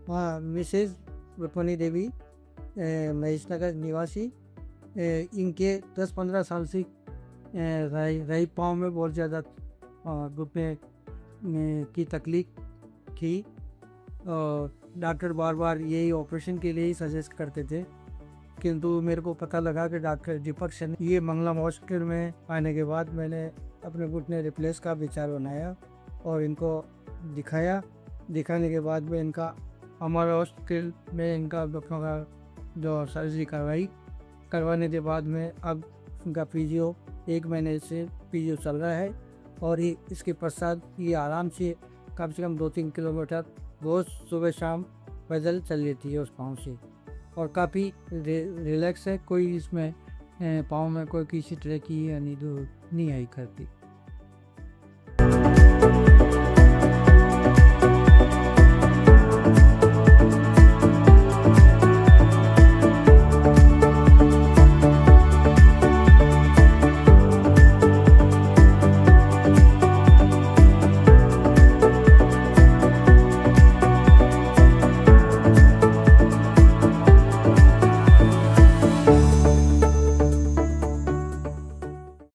हाँ, मिसेज़ रुक्मणी देवी महेश नगर निवासी। इनके 10-15 साल से राइट पाँव में बहुत ज़्यादा घुटने की तकलीफ थी और डॉक्टर बार बार यही ऑपरेशन के लिए ही सजेस्ट करते थे, किंतु मेरे को पता लगा कि डॉक्टर दीपक सैनी ये मंगलम हॉस्पिटल में आने के बाद मैंने अपने घुटने रिप्लेस का विचार बनाया और इनको दिखाया। दिखाने के बाद में इनका हमारे हॉस्पिटल में इनका घुटनों का जो सर्जरी करवाने के बाद में अब इनका फिजियो 1 महीने से फिजियो चल रहा है और इसके पश्चात ये आराम से कम 2-3 किलोमीटर रोज़ सुबह शाम पैदल चल लेती है उस पाँव से और काफ़ी रिलैक्स है। कोई इसमें पाँव में कोई किसी तरह की नहीं आई करती।